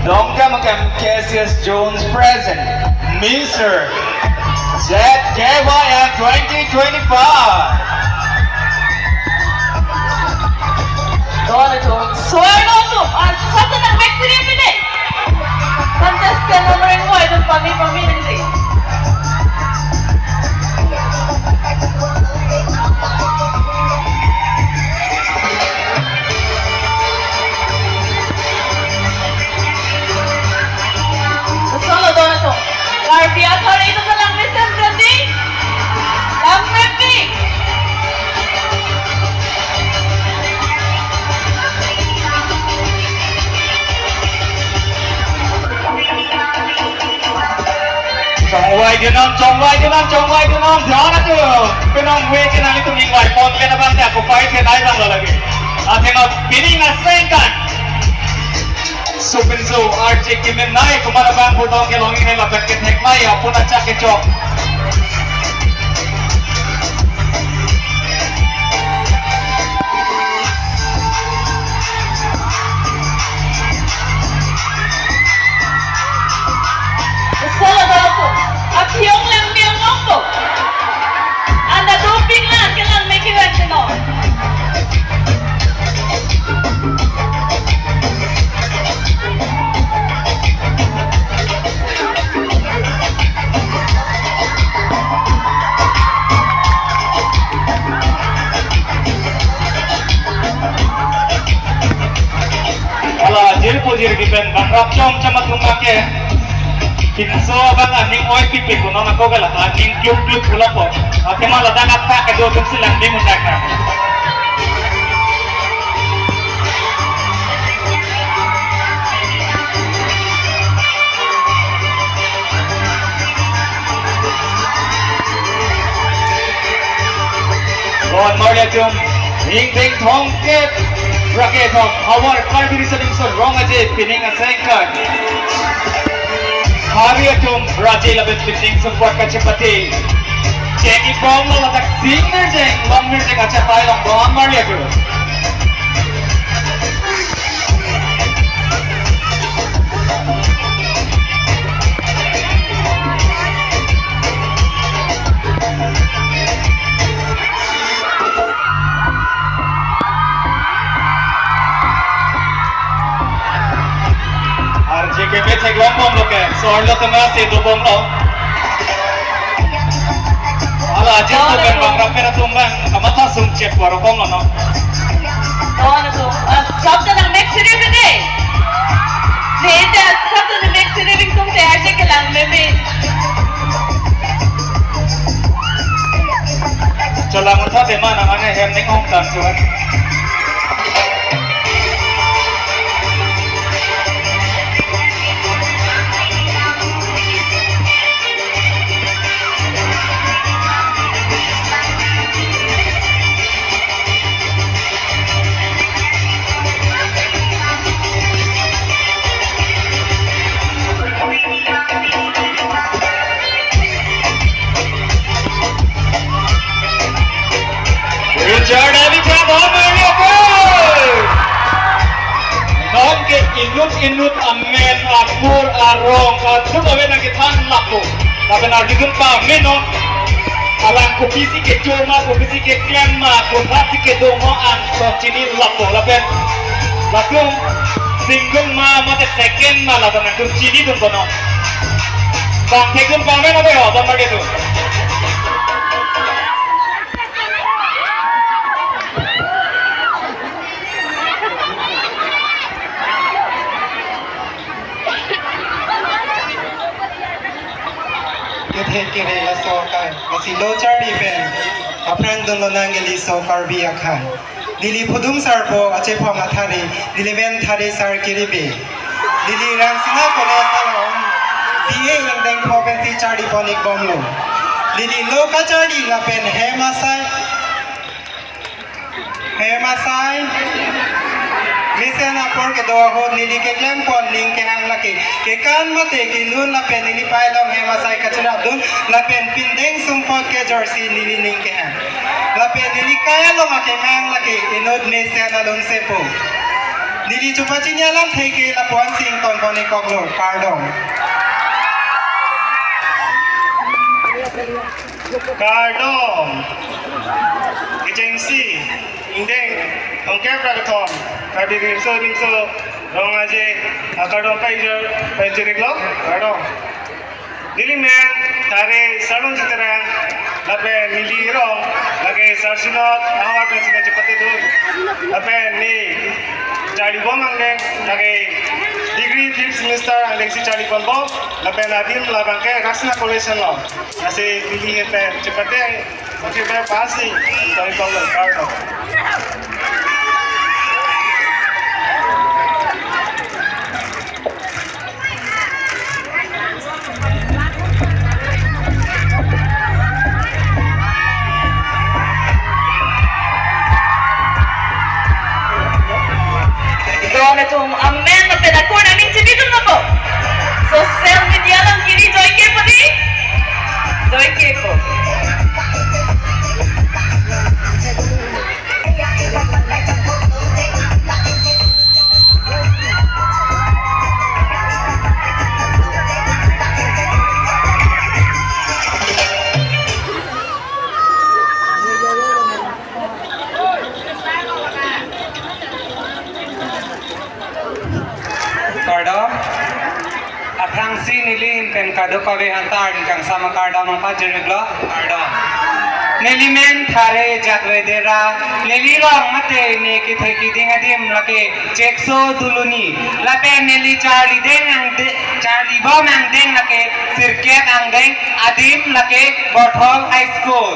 Longtime Cassius Jones present, Mr. ZKYM 2025. Suwarno to! Satu ng victory today! Contestant number 1 itong pamilya. Solo doon na to. Larbi at hori ito sa lang Mr. Brady. Lang Brady. Chongwai dinam, ध्यान रखो। पिनम वे के नाम तो Ming Y pawn लेना बंद है, आपको fight के नाई बंद लगे। आते ना पिनिंग ना सेंकन। Supinso RJ Kimin naik kemana bang potong ke longi ni lapet ke tek mai apun acak ke cok. Solo doon to. At yung lang niyang mambo. Anda duping lang, kailangan may kiwag sino. Jir depend bang rap chom chamat rumah ke kinso bang aning oi pipi kuno na ko gala aning klub pula po ate mala dangat pa ke do tum silang di mundak na Ron Maria Jum Hing Ding Thong Ket Raket of our Karbi listening so wrong aje pinning a second. Hariatum Raji labit pinning support kachapati. Jengi problem atak singer jeng long music kachapai long Ron Maria Jum. Jika kita cek lompong loke, soal lo tengah si do bom lo. Ala aja tu kan bang rapera tumbang, kamat langsung cek baru bom lo no. Doon na to. Sabta ng next series today. Nete, sabta ng next series itong te RJ ka lang, maybe. Coba muntah deh mana mana hem ning ong tan cuman. Richard Avicii बहुत बढ़िया गोल non के inut amen akur arong atut awe na kithan lako labe na digun pa meno alang ko kisi ke choma ko kisi ke clan ma ko phati ke dongo ang to chini lako labe lakum single ma mate second ma labe na kum chini dun kono bang thekun pa meno be ho damage tu Kire la sokar masi lochar event aprang don lonangeli sokar bi akhan dili phudum sarpo ache phama thare dili ben thare sar kiribe dili rangsina kone salom ba ingdeng province chari ponik bomlo dili loka chari la pen hemasai Misena por ke doa ho nili ke klem pon ning ke hang laki ke kan mate ke lun la pen nili pai long he masai kachara dun la pen pindeng sung pot ke jersey nili ning ke hang la pen nili kaya long ke hang laki inod misena lun sepo Dili cuma cinyalan theke lapuan sing ton kone koklo kardong. Kardong agency indeng tongke pragathon kadi rimso rong aje kardong paijer reklo kardong Dili men tare salon jiterang lape nili rong lage sarsinot hawa pensine chepate do lape ni jali bomangde lage degree 5th semester angleksi jali bombo lape nadim labangke rasna college lo ase dili hete chepate oke ba pasi jali bombo kardo Doon itong amen na pinakor namin individual na po. Social media lang kini Joy K po di? Joy K po. Kardong atrangsi nilin pen kado kabe hantar kang sama kardong mangpa jeriglo kardong Nelimen thare jagwe dera nelirong mate ne ki theki dingadim lake chekso duluni lape neli charli deng ang charli bom ang deng lake sirket ang deng adim lake bothol high school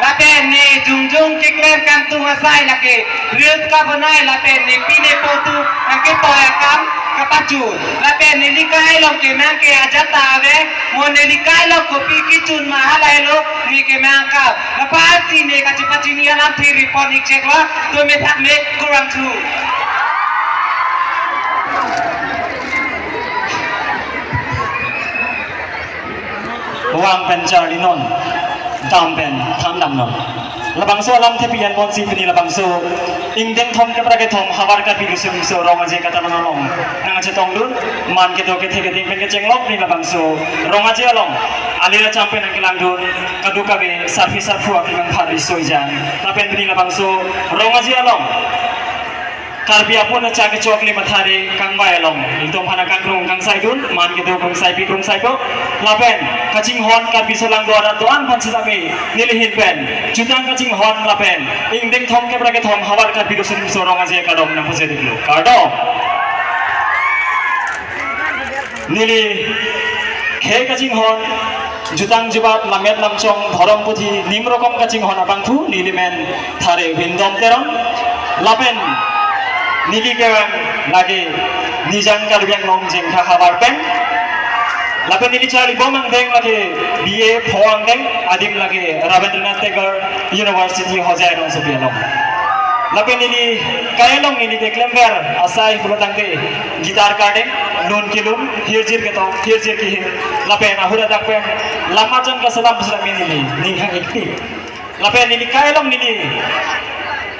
lape ne jungjung kikler kan tu masai lake real ka banai lape ne pine potu angke toya kam kapachun lape neli kai long ke mang ke ajata ave mo neli kai long kopi kichun mahalai lo ni ke mang ka lapat sini kacipat sini alam thiri ponik cekla to me thak me kurang tu wang pen charli non dam pen tham dam non labang so alam tepian bon si pini labang so ingdeng thom ke prage thom hawar ka pilu sum so rong aje kata manalong nang aje tong dun man ke do ke theke ding pen ke chenglok ni labang so rong aje along alira champion ang kilang dun kadu ka be sarfi sarfu ak lang phari soi jan tapen pini labang so rong aje along Karbi apun na chake chokli mathare kangbai along iltom hana kangrong kang sai dun man ke do kang sai pi krong sai ko lapen kaching hon karbi solang dora doan pansitame nilihin pen jutang kaching hon lapen ingdeng thom ke brake thom hawar karbi do sunim sorong aje kadom na puse diklo kardo nili khe kaching hon jutang jubat lamet lamchong dhorom puthi nimrokom kaching hon abangthu nilimen thare windom teron lapen Nili kewang lagi nijang kalbiang long jeng kahabar pen lapen nili charli bomang deng lagi BA phoang deng adim lagi Rabindranath Tagore University hojai rong sopi long lapen nili kailong nili de klember asai pulatang de gitar kardeng non kilum hirjir ke to hirjir ki lapen ahura dak pen lama jon ka salam salam nili ninghang ikti lapen nili kailong nili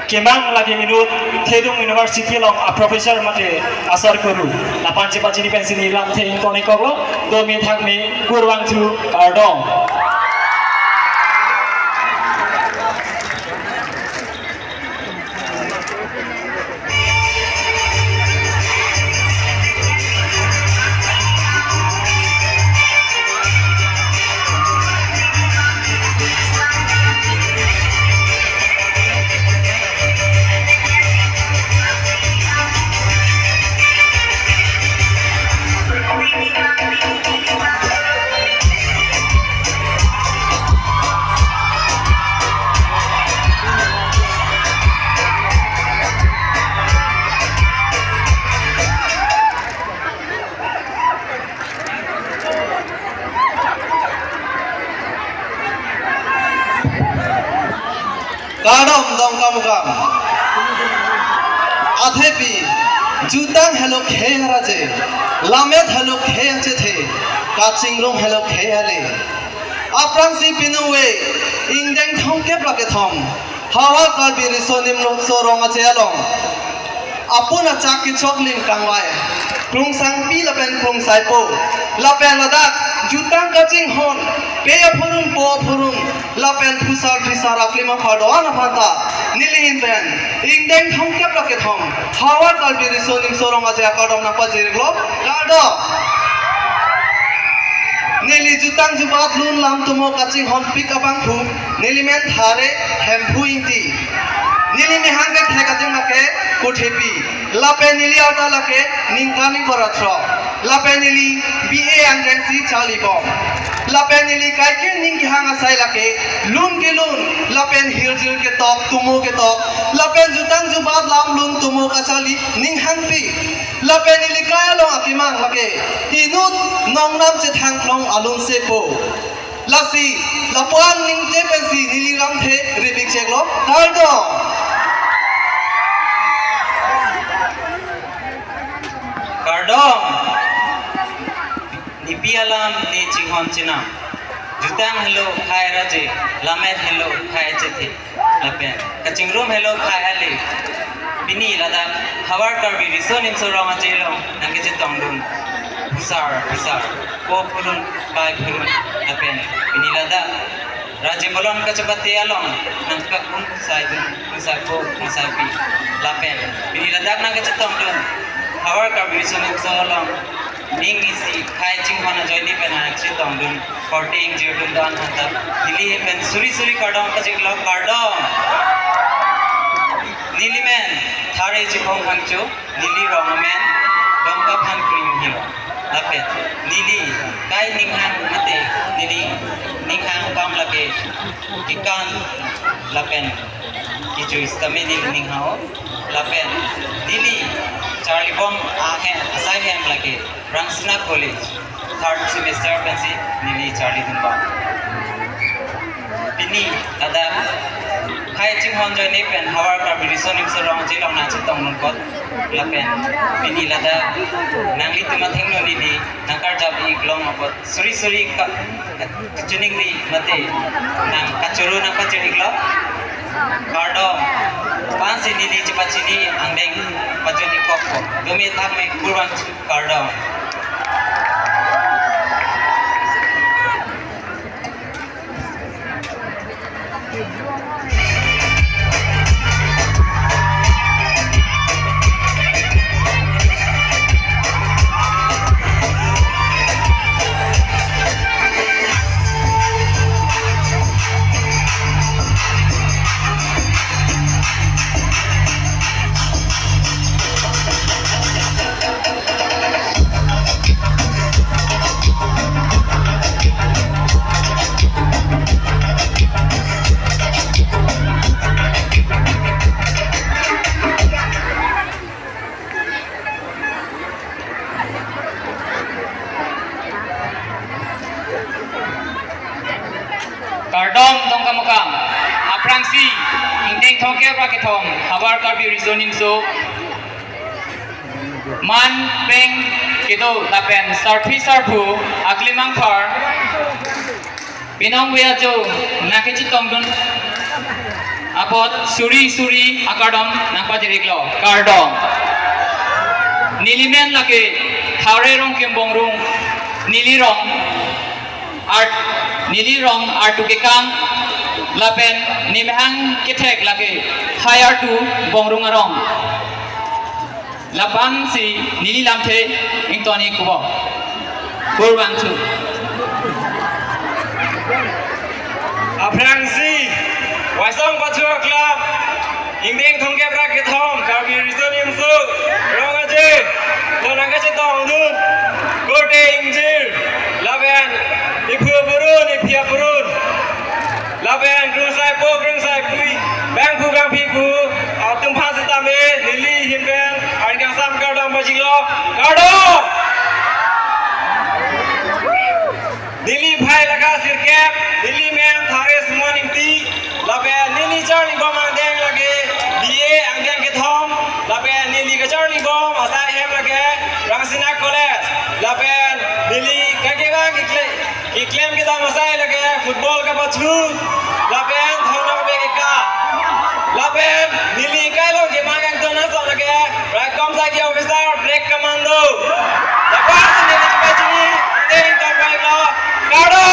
Kemang lagi minut Thedung University long a professor mate asar kuru la panci paci di pensi ni lam the intoni kogo do mi thak mi kurwang thu kardong Kadam dong kamu kam, athepi, jutang hello khe haraje, lamet hello khe ache the, kaching rong hello khe hale, aprang si pinuwe, ingdeng thong ke prake thom, hawa kalbi risonim lo so rong ache along, apun achak ki choklin kangwai krung sangpi lapen krung saipo lapen ladak jutang kaching hon peya phurun po phurun lapen phusar aklima phadon phata nilihin pen ingdeng thongkep lake thong hawar kalbi risoning sorong aje akadom na pajirglo lado Neli jutang jubat lun lam tumo kaching hon pik abang phu neli men thare hempu inti nili mi hangke thekating lake kothepi lape nili auta lake ningkani koratra lape nili ba angreng si chalibo lape nili kaike ningki hanga sai lake lun lapen hiljil ke tok tumo ke tok lapen jutang jubat lam lun tumo kachali ning hangpi lape nili kaya long akimang lake inut nong nam che thang long alun sepo lasi lapuan ning te pensi nili ram the ribik cheklo tardo Kardom nipi alam ni chinghon china jutang hello khai raje lamet hello khai chethe lapen kachingrum hello khai ale bini lada hawar karbi risonim sorama jelong nangke chetongdun pusar ko pulun kai pulun lapen bini lada raje bolon kachapati along nangka kun saidun pusai pi lapen bini lada nangke chetongdun hawar karbi risonim sorong ning isi khai chinghona joini pena akchi tongdun korting jirdun dan hata dili pen suri kardom kachiglo kardom nili men thare chipong hangcho nili rongamen dongka phan cream hiro lapet nili kai ninghang mate nili ninghang pam lake ikan lapen kichu istame nili ninghao lapen nili Charlie Bom asai hem lage Rangsina College 3rd semester pensi nili Charlie Dumba bini ada khai chinghon joy ne pen hawar ka birisonim sorong jilong na chitong nun kot lapen bini lada nangli tuma thengno nili nakar jab iklong apot suri ka chuning ni mate nang kachuru na pachiriglo Kardom pansi nili chipachini angdeng pajoni kokko domi thame kurban Kardom Kardom dong kamukam aprangsi indeng thongke braketom hawar karbi rizonim so man peng kedo lapen sarphu aklimang phar binong beajo nakechi tongdun apot suri akadom nangpajiriklo Kardom nilimen lake thare rong kembongrung nili rong artukekang lapen nimhang kithek lake higher to bongrung arong lapang si nili lamthe ingtoni kubo kurban chu aprangsi waisong pachua club ingdeng thongke braketom karbi risonim so rongaje donanga che tongdun kote injir laben ipia purun laben grungsai pui bang pu autum pasitame lili himben argang sam Kardom bajilo Kardom Nili bhai laga sirkep Nili men thare morning tea laben nili charni bomang deng lage ba angdeng ke thom laben nili ke charni bom asai hem lage Rangsina College laben nili kage bang Iklem kita masai lagi football ka pachu lapen thona be ka lapen nili kai lo ge magang tona sa lagi Komsaki officer, break commando. The person in the Pachini, then Kapailo, Kado!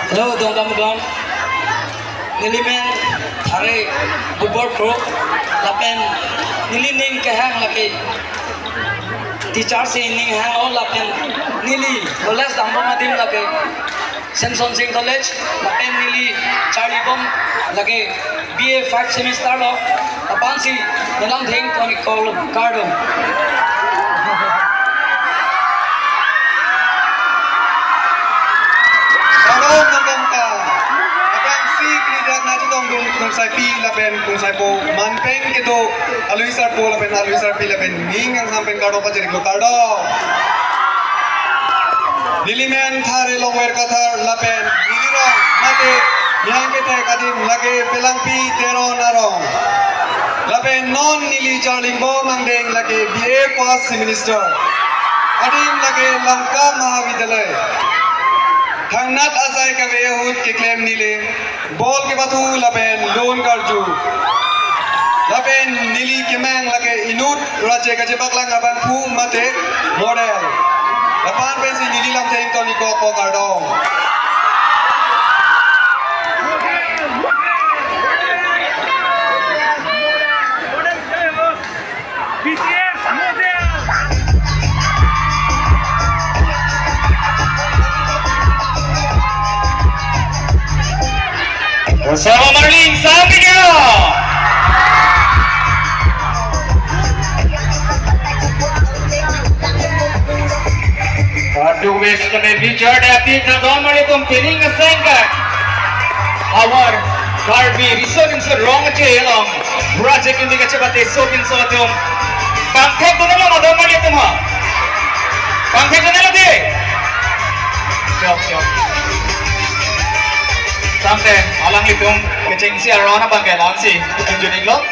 Hello, Dongkamugam. Nilimen thare bubor pro lapen nilining kahang laki teacher se ning hang on lapen nili college dambo madim lake Samson Singh College lapen nili Charlie Bom lake BA 5 semester lo apan si nilang thing koni call card Karong nagam ka. Abang si kinidak na jutong dun kung sa pi laben kung sa po manpeng ito aluisar po laben aluisar pi laben ning ang sampen karo pa jerik lo kardo. Nilimen thare longwer kathar laben nilirong mate yang kita kadim lage pelang pi tero narong. Laben non nili charling bo mangdeng lage BA first semester. Adim lage Langka Mahavidyalaya. Hangnat asai ka behut ke claim nile bol ke batu laben loan karju laben nili kemang lage inut raje ka jebak lang abang pu mate model lapan pensi nili lam teng to ni ko kardong Bersama Marlin Sambiga. Padu wes kene bicara dati kadon mari tum pining sengka. Our Garbi resorting so wrong jailong. Project in the kacabate sokin so tum. Pangkep tu nama madam mari tum ha. Pangkep tu nama de. Siap. Sampai alang itu kecing si arwana bangkai lansi tunjuk ni lo.